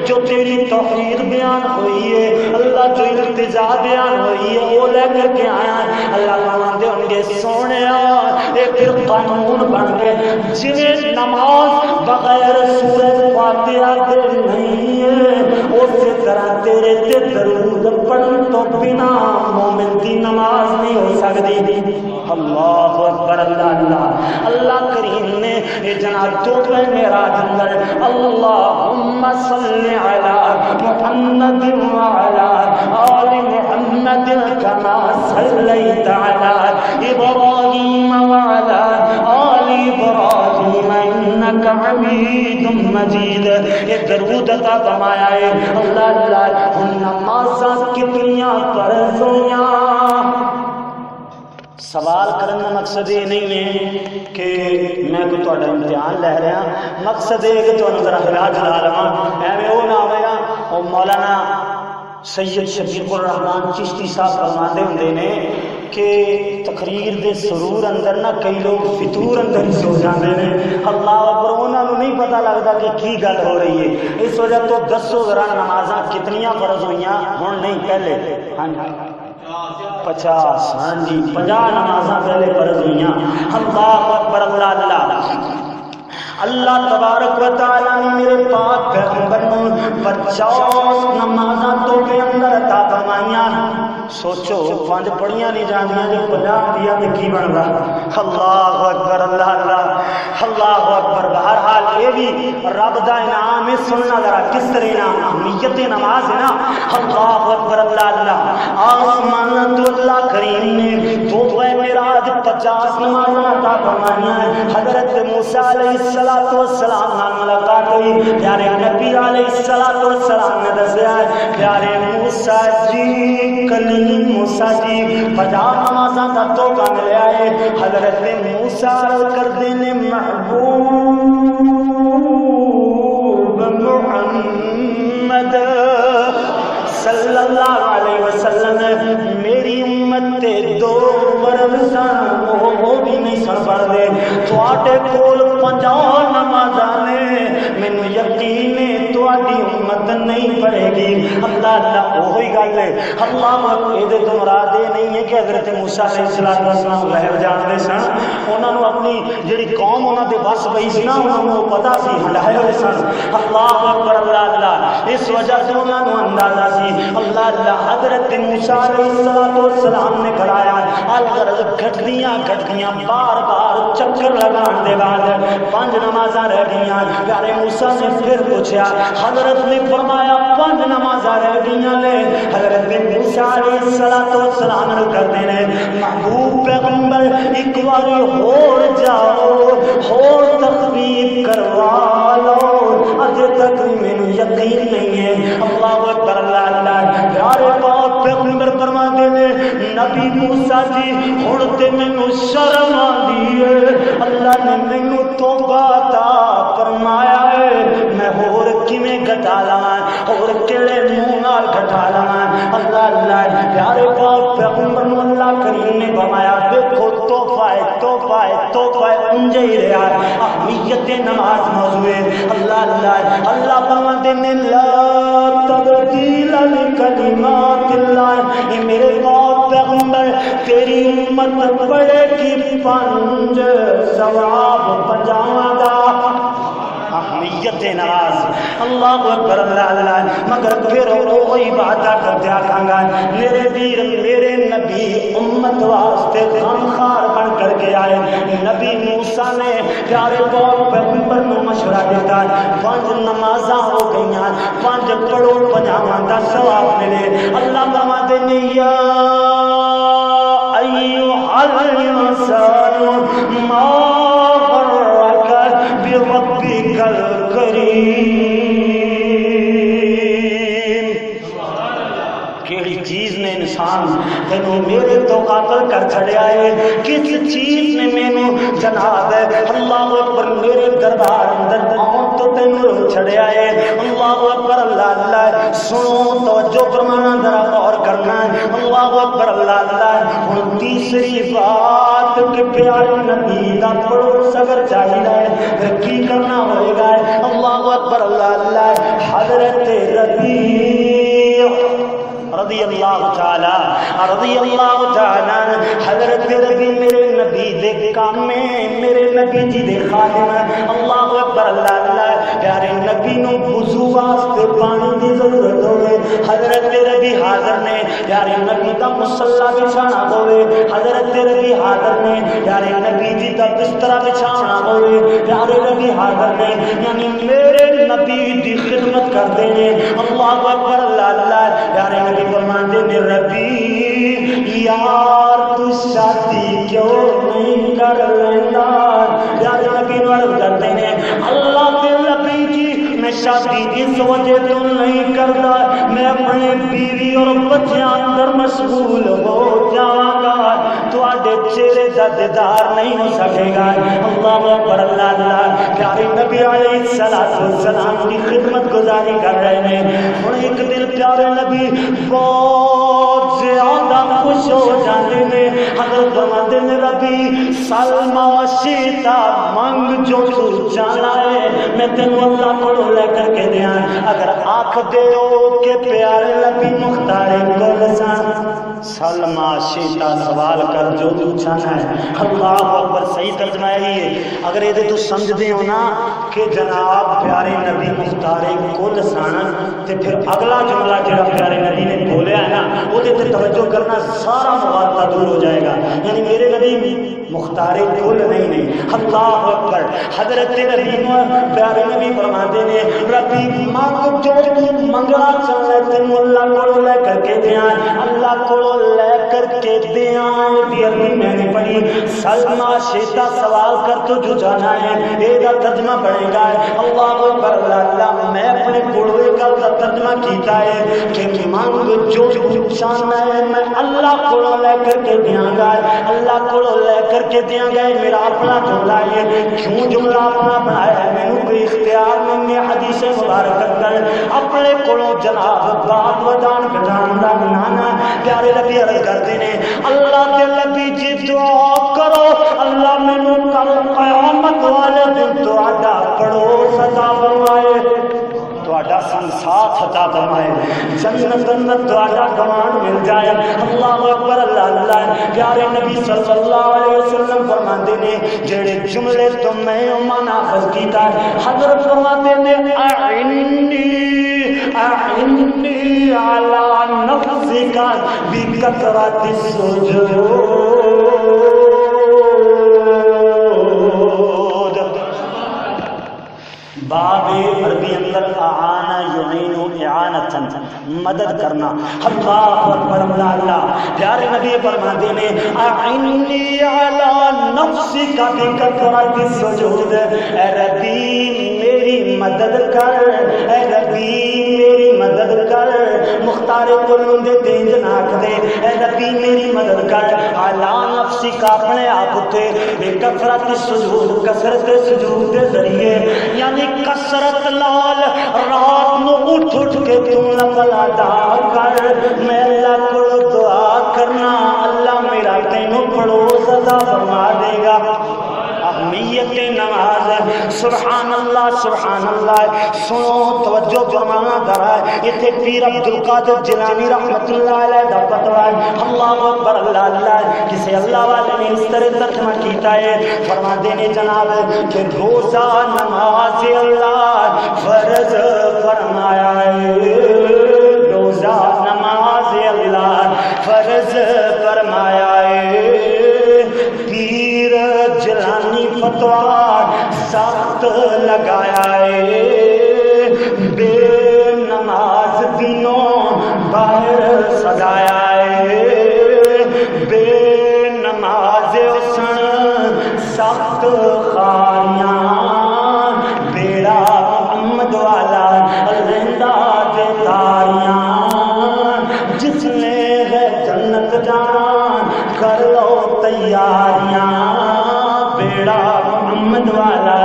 جو تیری توحید بیان ہوئی ہے, اللہ جو التجا بیان ہوئی ہے وہ لے کر کے آیا. اللہ فرماتے ہوں گے سونے ایک قانون بن گئے جنہیں نماز بغیر سورہ فاتحہ کے نہیں ہے اسی طرح تیرے تے درود پڑھن تو بنا مومن کی نماز نہیں ہو سکتی. اللہ اکبر. اللہ اللہ. اللہ کریم نے یہ جناب تو معراج اندر اللہم صلی علی محمد وعلی آل محمد کما صلیت علی ابراہیم وعلی آل ابراہیم انکا حمید مجید. یہ درود عطا فرمایا ہے. اللہ اللہ نمازاں کتنیاں فرض ہویاں. سوال کرنے کا مقصد یہ نہیں ہے کہ میں کوئی تھوڑا امتحان لے رہا. مقصد یہ کہ تمہیں ذرا ہلا جلا لوا. ایویں وہ نہ ہوئے وہ مولانا سید شفیق الرحمان چشتی صاحب فرماندے ہوندے نے کہ تقریر دے سرور اندر نہ کئی لوگ فطور اندر ہی سو جاندے نے. اللہ اکبر. انہاں نوں نہیں پتہ لگدا کہ کی گل ہو رہی ہے. اس وجہ تو دسو ذرا نمازاں کتنیاں فرض ہوئیاں ہن نہیں پہلے. ہاں جی 50. ہاں جی 50 نمازاں پہلے فرض ہوئیاں. اللہ اکبر. اللہ اللہ. اللہ تبارک و تعالی نے میرے پاک پیغمبر کو 50 نمازاں تو کے اندر عطا فرمائیاں. سوچو 5 پڑھیاں نہیں جاندیاں جو 50 دیا تے کی بندا. اللہ اکبر. اللہ اللہ. اللہ اکبر. بہرحال یہ بھی رب دا انعام ہے. سننا ذرا کس طرح انعام اہمیت نماز ہے نا. اللہ اکبر. اللہ اللہ. آسمان تو اللہ کریم نے تو معراج 50 نمازاں عطا فرمائیاں. حضرت موسیٰ علیہ السلام نال ملاقات ہوئی. پیارے نبی علیہ السلام نے دسیا پیارے موسیٰ جی کلیم موسیٰ جی 50 نمازاں کا توقع ملیا ہے. حضرت موسیٰ کردے نے محبوب محمد صلی اللہ علیہ وسلم میری امت تے 2 برس وہ بھی نہیں سن پڑھتے. تواڈے کول 50 نمازاں نے مینوں یقین ہے تواڈی امت نہیں پڑھے گی. اللہ اللہ وہی گل ہے. اللہ یہ تو مراد یہ نہیں ہے کہ حضرت موسیٰ علیہ السلام غیب جانتے سن، انہوں نے اپنی جڑی قوم انہوں دے بس پئی سی نا انہوں نے پتا سی ہنڈائے ہوئے سن. اللہ اکبر اللہ اللہ. اس وجہ سے انہوں نے اندازہ سی اللہ اللہ. حضرت موسیٰ علیہ السلام نے کرایا الغرض گھٹدیاں بار بار چکر لگان دے بعد 5 نمازاں رہ گئیاں. پیارے موسیٰ نے پھر پوچھا، حضرت نے فرمایا 5 نمازاں رہ گئیاں نے. حضرت موسیٰ علیہ السلام نے کہتے ہیں محبوب پیغمبر ایک باری اور جاؤ اور تخفیف کروا لو، اجے تک مینوں یقین نہیں ہے. اللہ اکبر اللہ اللہ. پیارے پاک پیغمبر فرماتے ہیں نبی موسیٰ جی ہن تے مینوں شرم آندی ہے، اللہ نے مینوں توبہ عطا فرمایا ہے، میں ہور کیویں گھٹا لاں اور کیڑے منہ نال گھٹا لاں. اللہ اللہ. پیارے پاک پیغمبر نو اللہ کریم نے فرمایا دیکھو تحفہ انجے ہی رہا ہے. اہمیت نماز موضوع ہے. اللہ اللہ. اللہ فرماتے ہیں لا تبدیل لکلمات اللہ. یہ میرے پاک پیغمبر تیری امت پڑے کی 5 ثواب 50 دا. اہمیت نماز. اللہ اکبر اللہ اللہ. مگر پھر وہی بات کر دیا کھانگا میرے ویر میرے نبی امت واسطے غمخوار بن کر کے آئے. نبی موسیٰ نے پیارے پاک پیغمبر کو مشورہ دیتا 5 نمازاں ہو گئیاں 5 پڑھو 50 دا ثواب ملے. اللہ فرماتے ہیں یا ایھا الانسان ما غرک بربک الکریم. کیڑی چیز نے انسان تینوں میرے تو قاتل کر چھڑیا ہے؟ کس چیز نے مینوں جناب اللہ اکبر میرے دربار اندر آن تو تینوں چھڑیا ہے؟ اللہ اکبر اللہ اللہ. سنو توجہ فرمانا ذرا غور کرنا. اللہ اکبر اللہ اللہ. ہن تیسری بات کہ پیارے نبی دا پڑھو صبر چاہیے پھر کی کرنا ہوئے گا. اللہ اکبر اللہ اللہ. حضرت ربیع رضی اللہ تعالی حضرت ربی میرے نبی دے کام میں میرے نبی جی دے خادم. اللہ اکبر اللہ اللہ. پیارے نبی نو وضو واسطے پانی دی ضرورت ہوئے حضرت ربی حاضر نے. پیارے نبی دا مصلی بچھانا ہوئے حضرت ربی حاضر نے. پیارے نبی جی دا بستر بچھانا ہوئے پیارے نبی حاضر نے. یعنی میرے نبی دی خدمت کرتے ہیں. اللہ اکبر اللہ اللہ. پیارے نبی فرماتے ہیں ربی یار تو شادی کیوں نہیں کر لینا. پیارے نبی عرض کرتے ہیں اللہ کے نبی جی میں شادی اس وجہ تو نہیں کرتا میں اپنے بیوی اور بچیاں اندر مشغول ہو جاواں گا تواڈے چہرے دا دیدار نہیں ہو سکے گا. اللہ اکبر اللہ اللہ. پیارے نبی علیہ السلام کی خدمت گزاری کر رہے ہیں. ہن ایک دن پیارے نبی بہت زیادہ خوش ہو جاتے ہیں. حضرت فرماتے ہیں ربی سلما شیتا منگ جو تو جانا ہے میں تینوں اللہ کو لے کر کے دیا. اگر آنکھ دے کہ پیارے نبی مختار گل سن سلما شیتا سوال کر جو تو جانا ہے. اللہ اکبر. صحیح ترجمہ یہی ہے. اگر یہ تو سمجھتے ہو نا کہ جناب پیارے نبی مختار گل سن تو پھر اگلا جملہ جڑا پیارے نبی نے بولیا ہے نا وہ توجہ کرنا سارا مغالطہ دور ہو جائے گا. یعنی میرے نبی مختار گل نہیں. اللہ اکبر. حضرت نبی پیارے نبی فرماتے ہیں ربی مانگ جو تو منگنا چاہے تینوں اللہ کو لے کر کے دیا. اللہ کو لے کر کے دیا دی عربی میں نے پڑھی سلما شیتا سوال کر تو جو جانا ہے یہ ترجمہ بنے گا. اللہ اکبر اللہ اللہ. میں اپنے کوڑوے کا ترجمہ کیتا ہے کہ مانگ جو چاہنا ہے میں اللہ کو لے کر کے دیا گا. اللہ کو لے کر کے دیا گا میرا اپنا جملہ ہے. کیوں جملہ اپنا بنایا ہے میں کوئی اختیار نہیں ہے. حدیث مبارک کر اپنے کولوں جناب بات ودان گھٹان دا نانا پیارے نبی عرض کرتے ہیں اللہ کے نبی جی دعا کرو اللہ مینوں کل قیامت والے دن تہاڈا پڑوس عطا فرمائے تہاڈا ساتھ عطا فرمائے جنت اندر تہاڈا گوان مل جائے. اللہ اکبر اللہ اللہ. اللہ پیارے نبی صلی اللہ علیہ وسلم فرماتے نے جڑے جملے تو میں مانا خز کیتا ہے حضرت فرماتے نے اعنی علی نفسک بکثرت السجود باب عربی اندر اعانہ یعین اعانتن مدد کرنا اللہ اکبر اللہ پیارے نبی فرماتے نے اعنی علی نفسک بکثرت السجود اے ربی میری مدد کر اے ربی میری مدد کر مختار کلوں دے تینج ناک دے اے ربی میری مدد کر علی نفسک اپنے آپ تے بکثرت السجود کثرت سجود دے ذریعے یعنی کثرت لال رات نو اٹھ اٹھ کے تو نفل ادا کر میں اللہ کو دعا کرنا اللہ میرا تینوں پڑوس عطا فرما دے گا اہمیت نماز سبحان اللہ سنو توجہ فرمانا ذرا ایتھے پیر عبد القادر جیلانی رحمت اللہ علیہ دا فتوی اللہ اکبر اللہ کسی اللہ والے نے اس طرح ترجمہ کیتا ہے فرماتے ہیں جناب کہ روزہ نماز اللہ فرض فرمایا ہے روزہ نماز اللہ فرض فرمایا ہے پیر جیلانی فتوی سخت لگایا ہے بے نماز دینوں باہر سجایا ہے بے نماز اسن سخت خاریاں بیڑا محمد والا رہندا دے تاریاں جس نے ہے جنت جانا کر لو تیاریاں بیڑا محمد والا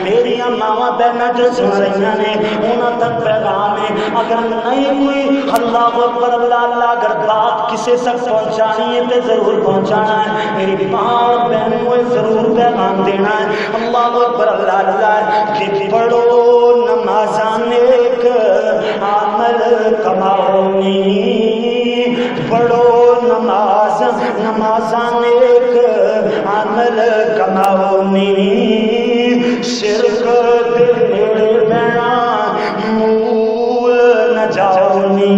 میری ماواں بہناں جو سن رہی نے انہاں تک پیغام ہے اگر نہیں کوئی اللہ اکبر اللہ اگر بات کسی تک پہنچانی ہے تو ضرور پہنچانا ہے میری ماں بہنوں کو ضرور پیغام دینا ہے اللہ اکبر اللہ کہ پڑھو نمازاں نیک عمل کماؤنی پڑھو نمازاں نیک عمل کماؤنی شرک دے نیڑے بہنا مول نہ جاؤنی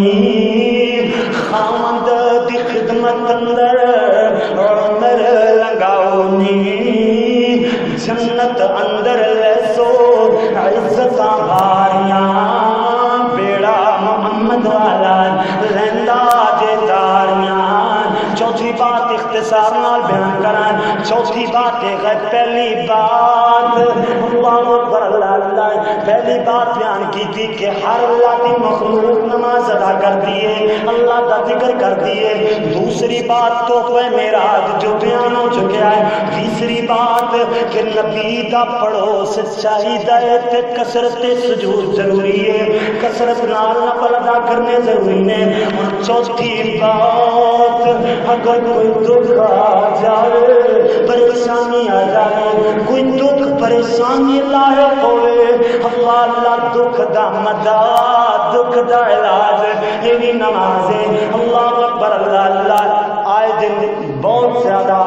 خامد دی خدمت اندر عمر لگاؤنی جنت اندر لے سو عزتاں بھاریاں بیڑا محمد والا لہندا جے تاریاں چوتھی بات اختصار نال بیان کرائیں چوتھی بات ہے پہلی بات اللہ اکبر اللہ پہلی بات بیان کی تھی کہ ہر اللہ کی مخلوق نماز ادا کرتی ہے اللہ کا ذکر کرتی ہے دوسری بات تو معراج جو بیان ہو چکا ہے تیسری بات کہ نبی دا پڑھو سچائی دا تے کثرت سجود ضروری ہے کثرت نال نفل ادا کرنے ضروری نے اور چوتھی بات اگر کوئی دکھ آ جائے پریشانی آ جائے کوئی دکھ پریشانی لاحق ہوئے اللہ دکھ دا مدد دکھ دا علاج یہ بھی نماز ہے اللہ اکبر اللہ آئے دن بہت زیادہ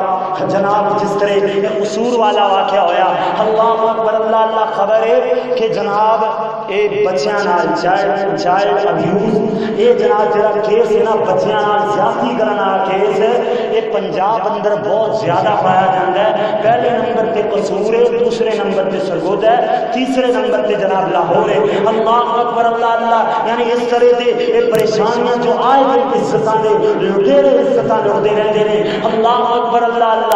جناب جس طرح قصور والا واقعہ ہویا اللہ اکبر اللہ خبر ہے کہ جناب اے بچیاں نال چائلڈ ابیوز اے جناب جڑا کیس ہے نا بچیاں نال زیادتی کرن والا کیس ہے اے پنجاب اندر بہت زیادہ پایا جاتا ہے پہلے نمبر تے قصور ہے دوسرے نمبر تے سرگود ہے تیسرے نمبر تے جناب لاہور ہے اللہ اکبر اللہ یعنی اس طرح دے اے پریشانیاں جو آئے دن عزتاں دے لٹیرے عزتاں لٹتے رہتے ہیں اللہ اکبر اللہ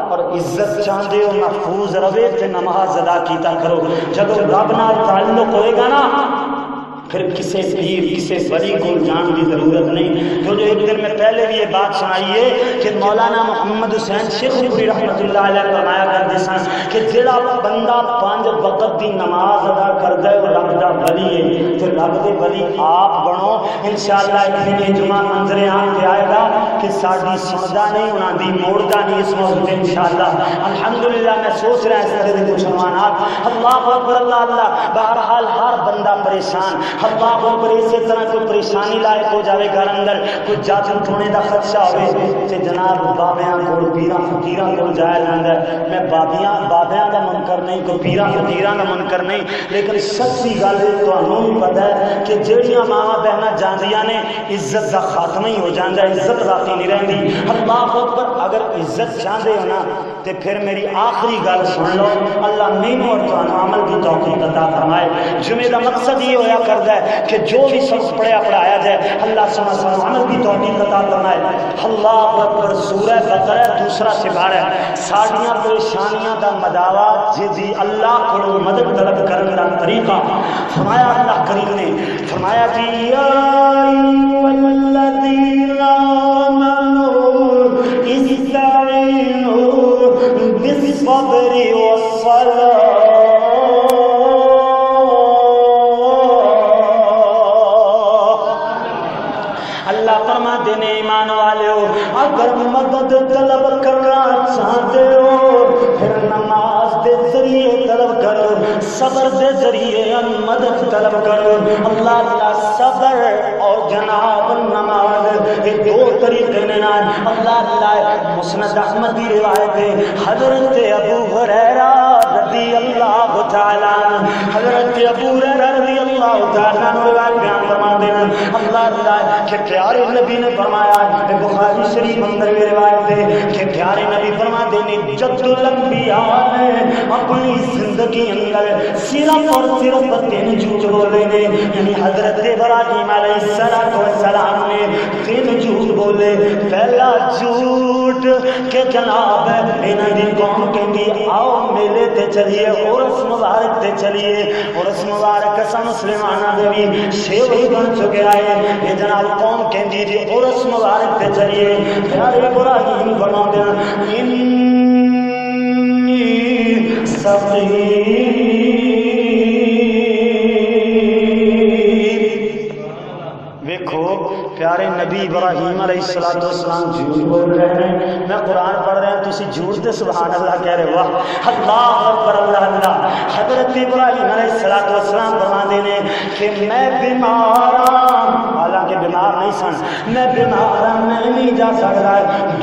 اور عزت چاہتے ہو محفوظ رہے تے نماز ادا کیتا کرو جب رب نال تعلق ہوئے گا نا پھر کسی پیر کسی ولی کو جان کی ضرورت نہیں جو ایک دن میں پہلے بھی یہ بات سنائی ہے کہ مولانا محمد حسین شیخ پوری رحمت اللہ علیہ فرمایا کرتے سن کہ جڑا بندہ 5 وقت دی نماز ادا کرتا ہے وہ رب دا ولی ہے تو رب دے ولی آپ بنو انشاءاللہ ایک دن یہ جمعہ منظر عام پہ آئے گا کہ ساڈی سندا نہیں انہاں دی موڑدا نہیں اس موضوع تے انشاءاللہ الحمدللہ میں سوچ رہا اس طرح دے مسلمانات اللہ اکبر اللہ بہرحال ہر بندہ پریشان اللہ اکبر اسی طرح کوئی پریشانی لائق ہو جائے گھر اندر کوئی جادو ٹونے کا خدشہ ہوئے تے جناب بابیاں کو پیراں فقیراں کو جایا جاتا ہے میں بابیاں کا منکر نہیں کوئی پیراں فقیراں کا منکر نہیں لیکن سچی گل تمہیں بھی پتا ہے کہ جہاں ماواں بہناں جاندیاں نے عزت کا خاتمہ ہی ہو جاتا ہے عزت باقی نہیں رہتی اللہ اکبر اگر عزت چاہتے ہو نا تو پھر میری آخری گل سن لو اللہ مینوں اور تمہیں عمل کی توفیق عطا فرمائے جمعے کا مقصد یہ ہویا کرتا ہے کہ جو بھی سبق پڑھایا جائے اللہ سبحانہ عمل کی توفیق عطا فرمائے اللہ اکبر سورہ بقرہ دوسرا سپارہ ہے ساڈیاں پریشانیاں دا مداوا جی اللہ کو مدد طلب کرنے کا طریقہ فرمایا اللہ کریم نے فرمایا کہ یا ایھا الذین آمنوا استعینوا بالصبر والصلاة اللہ فرما دینے ایمان والے ہو اگر مدد طلب کرنا چاہتے ہو پھر نماز دے ذریعے طلب کرو صبر دے ذریعے مدد طلب کرو اللہ اللہ صبر اور جناب نماز یہ دو طریقے نے اللہ اللہ مسند احمد کی روایت ہے حضرت ابو ہریرہ رضی اللہ تعالیٰ حضرت ابو ہریرہ رضی اللہ تعالیٰ روایت بیان فرماتے ہیں اللہ اللہ کہ پیارے نبی نے فرمایا بخاری شریف اندر یہ روایت ہے کہ پیارے نبی فرماتے ہیں جد الانبیاء نے اپنی زندگی اندر صرف اور صرف 3 جھوٹ بولے نے یعنی حضرت ابراہیم علیہ السلام نے 3 جھوٹ بولے پہلا جھوٹ کہ جناب انہاں دی قوم کہندی آؤ میلے تے چلیے عرس مبارک تے چلیے عرس مبارک سا مسلماناں دے بھی شیوی بن چکے آئے یہ جناب قوم کہندی جی عرس مبارک تے چلیے پیارے ابراہیم فرماتے ہیں انی سقیم ویکھو پیارے نبی ابراہیم علیہ السلام جھوٹ بول رہے ہیں میں قرآن پڑھ رہا ہوں تسی جھوٹ دے سبحان اللہ کہہ رہے واہ اللہ اکبر اللہ اللہ حضرت ابراہیم علیہ السلام فرماتے ہیں کہ میں بیمار ہوں حالانکہ بیمار نہیں سن میں بیمار ہوں میں نہیں جا سکتا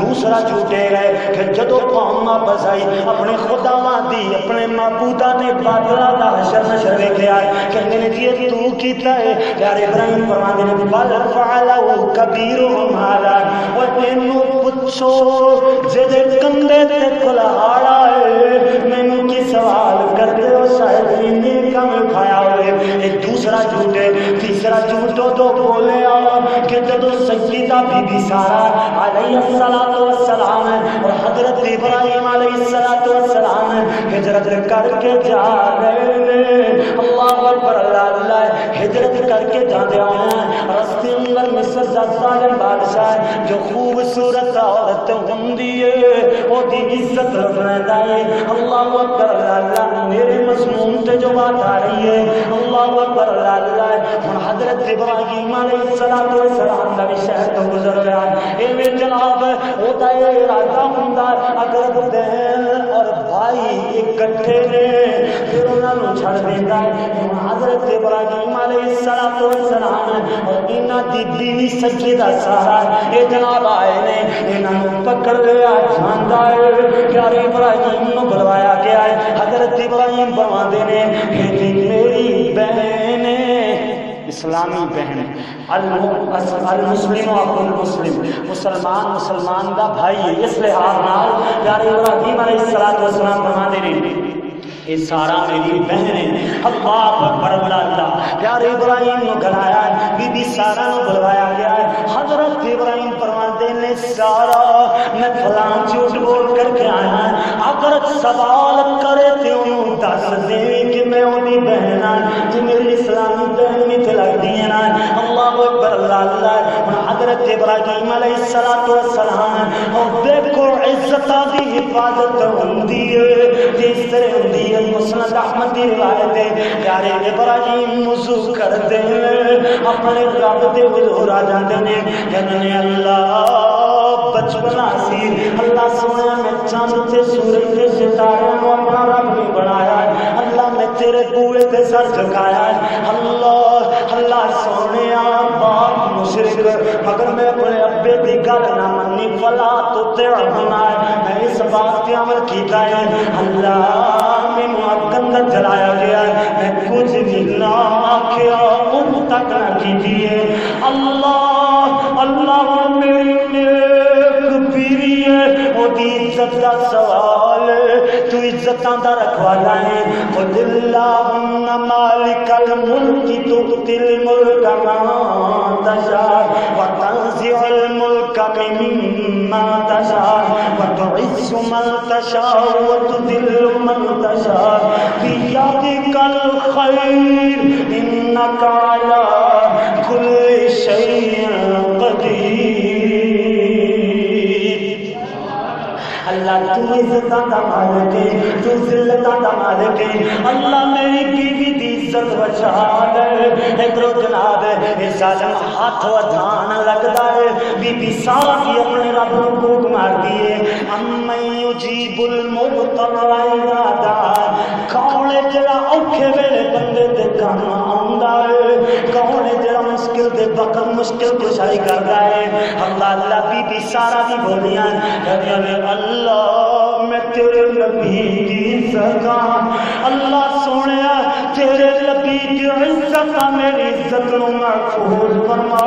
دوسرا جھوٹ ہے کہ جدو قوم واپس آئی اپنے خداواں دی اپنے معبوداں نے باطلاں دا حشر نشر ویکھیا کہندے نے جی تو کیتا ہے پیارے ابراہیم فرماتے ہیں بل فعلہ کبیرہم ھذا اور تینوں پوچھو جے کندے تے کلاڑا ہے مینوں کی سوال کرتے ہو شاید انہیں کم کھایا ہوئے ایک دوسرا جھوٹ ہے تیسرا جھوٹ تو بولے کہ جدو سیدہ بی بی سارہ علیہ السلام اور حضرت ابراہیم علیہ السلام ہجرت کر کے جا رہے ہیں اللہ اکبر اللہ اللہ ہجرت کر کے جاندے ہیں رستے اندر مصر دا ظالم بادشاہ جو خوبصورت عورت ہوندی ہے او دی عزت رکھنا ہے اللہ اکبر اللہ اللہ میرے مضمون تے جو بات آ رہی ہے اللہ اکبر اللہ اللہ ہن حضرت ابراہیم علیہ السلام دا بھی شہر تو گزر گیا اے میں جناب ہوتا ہے ارادہ ہوندا اگر بہن اور بھائی اکٹھے نے پھر انہاں نوں چھڑ دیندا ہے حضرت ابراہیم علیہ السلام اور انہاں دی بیوی سیدہ سارہ اے جناب آئے نے انہاں نوں پکڑ لیا جاندا ہے پیارے ابراہیم نوں بلوایا گیا ہے حضرت ابراہیم فرماندے نے کہ میری بہن اسلامی بہن المسلم اخو المسلم مسلمان دا بھائی ہے اس لحاظ نال پیارے ابراہیم علیہ السلام فرماندے نے یہ سارا میری بہن ہے اللہ اکبر اللہ پیارے ابراہیم نے گلایا بی بی سارا نے بلوایا گیا ہے حضرت ابراہیم فرماتے نے سارا میں فلاں جھوٹ بول کر کے آیا اگر سوال کرے تو انہوں دس دے کہ میں انہی بہن ہوں جو میری اسلامی بہن میں تے لگ دی ہیں اللہ اکبر اللہ اللہ حضرت ابراہیم علیہ السلام اور دیکھو عزت دی حفاظت ہوندی ہے جس طرح ہوندی ہے مسند احمد کی روایت ہے پیارے ابراہیم وضو کرتے ہیں اپنے رب دے حضور آ جاندے ہیں کہندے اللہ بچپنا سی اللہ سونا میں چاند تے سورج تے ستارے نوں اپنا رب نہیں بنایا اللہ میں تیرے بوئے تے سر جھکایا ہے اللہ اللہ سونیا باپ مشرک مگر میں اپنے ابے دی گل نہ منی فلا تطعهما میں اس بات پہ عمل کیتا ہے اللہ مینوں اندر جلایا گیا ہے میں کچھ بھی نہ آکھیا ان تک نہ کیتی ہے اللہ اللہ میری نیک پیری ہے وہ دی عزت دا سوال تو عزتاں دا رکھوالا ہے قل اللہم مالک الملک تؤتی الملک من تشاء وتنزع الملک ممن تشاء وتعز من تشاء وتذل من تشاء بيدك الخير إنك على كل شيء قدير اللہ تو عزتاں دا مالک ہے تو ذلتاں دا مالک ہے اللہ میری بیوی دی عزت بچا دے ادھر جناب اے ظالم ہاتھ ودھان لگدا ہے بی بی سارا کی اپنے رب کو پھوک مار دیے امن یجیب المضطر اذا دعا کون ہے جڑا اوکھے ویلے بندے دے کام آندا ہے کون ہے جڑا مشکل دے وقت مشکل کشائی کردا ہے اللہ بی بی سارا دی بولیاں اللہ میں تیرے نبی کی سگاں اللہ سونیا تیرے نبی کی عزت میری عزت نو محفوظ فرما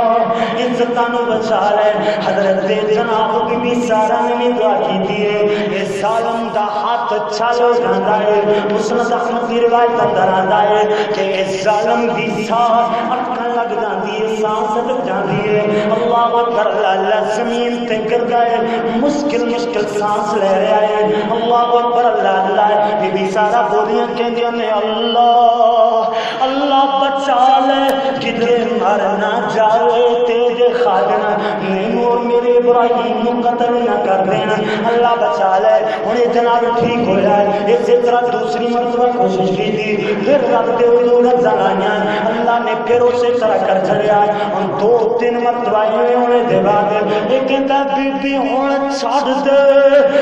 عزتاں نو بچا لے حضرت جناب بی بی سارا نے بھی دعا کی ہے اے ظالم دا ہاتھ چھل جاندا ہے مسند احمد کی روایت اندر آندا ہے کہ اے ظالم دی سانس اٹکن لگ جاندی ہے سانس اٹک جاندی ہے اللہ اکبر اللہ زمین تے گر گئے مشکل سانس لے رہا ہے اللہ اکبر اللہ اللہ بی بی سارا بولیاں کہندیاں نے اللہ اللہ بچا لے کدھر مر نہ جاوے تیرے خاجنا نہیں اور میرے ابراہیم نو قتل نہ کر دینا اللہ بچا لے ہن جناب ٹھیک ہویا ہے اسی طرح دوسری مرتبہ کوشش کی تھی پھر رب دے حضور زلائیاں اللہ نے پھر اسی طرح کر چھڑیا ہن 2-3 مرتبہ ہونے دے بعد ایک کہندا بی بی ہن چھڈ دے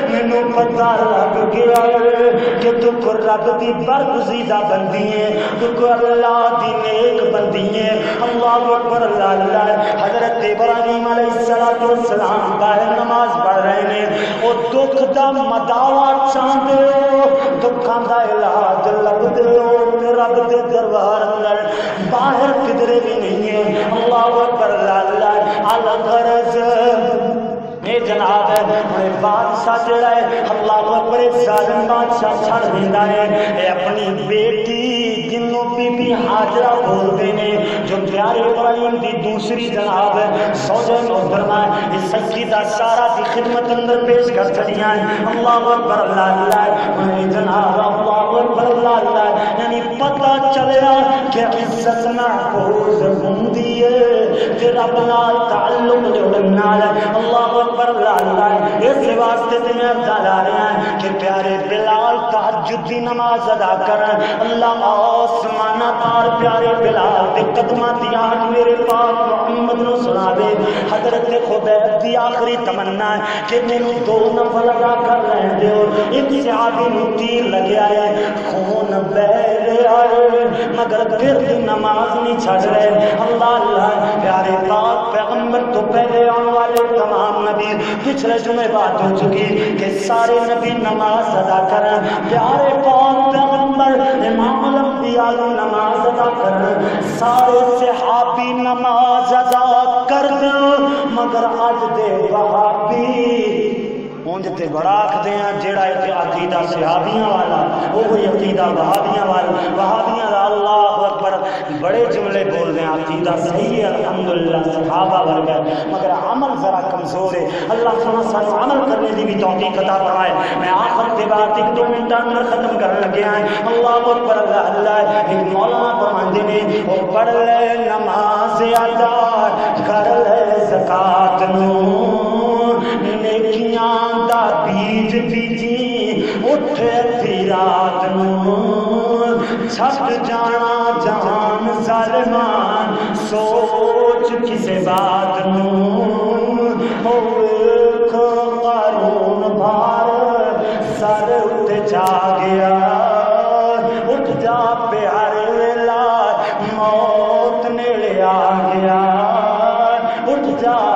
مینوں پتہ لگ گیا کہ تو کو رب دی برگزیدہ بندی ہے تو کو اللہ دی نیک بندی ہے اللہ اکبر اللہ اللہ حضرت ابراہیم علیہ السلام باہر نماز پڑھ رہے ہیں او دکھ دا مداوا چاہندے ہو دکھاں دا علاج لب دے ہو رب دے دربار اندر باہر کدھر بھی نہیں ہے اللہ اکبر اللہ اللہ الغرض اے جناب ہے بادشاہ جڑا ہے اللہ اکبر ظالم بادشاہ چھڑ دیندا ہے اے اپنی بیٹی جنوں بی بی ہاجرہ بولدے نے جو پیارے ابراہیم دی دوسری جناب ہے زوجہ محترمہ اس سیدہ سارا دی خدمت اندر پیش کر چھڑیاں اللہ اکبر اللہ اللہ اے جناب اللہ اکبر اللہ اللہ یعنی پتہ چلیا کہ عزت محفوظ ہوندی ہے تے رب نال تعلق جوڑن نال اللہ پر اللہ اس واسطے تے میں بتا رہا ہوں کہ پیارے بلال تہجد دی نماز ادا کرن اللہ آسمان پار پیارے بلال دے قدماں دی آہٹ میرے پاک محمد نو سنا دے حضرت خبیب دی آخری تمنا ہے کہ مینوں 2 نفل ادا کر رہن دیو ایک صحابی نو تیر لگیا ہے خون بہ رہا ہے مگر پھر بھی نماز نہیں چھڈ رہے اللہ اللہ پیارے پاک پیغمبر تو پہلے آنے والے تمام نبی پچھلے جمعے بات ہو چکی کہ سارے نبی نماز ادا کریں پیارے پاک پیغمبر امام الانبیاء نماز ادا کریں سارے صحابی نماز ادا کر دیں مگر آج دے وہابی اونج تے بڑا آکھدے ہیں جیڑا عقیدہ صحابیاں والا وہی عقیدہ وہابیاں والا وہابیاں دا اللہ اکبر بڑے جملے بول رہے ہیں عقیدہ صحیح ہے الحمدللہ صحابہ ورگا مگر عمل ذرا کمزور ہے اللہ سبحانہ سانو عمل کرنے دی بھی توفیق عطا فرمائے میں آخر کے بعد 1-2 منٹ اندر ختم کرنے لگے ہیں اللہ اکبر اللہ اللہ ایک مولانا فرماندے نے او پڑھ لے نماز ادا کر لے زکات نو نیکیاں دا بیج بیجی اٹھے تھی رات نو چھٹ جانا جہان ظالمان سوچ کسے بات نو ایک قارون بھار سر اٹھ جا گیا اٹھ جا آ گیا، اٹھ جا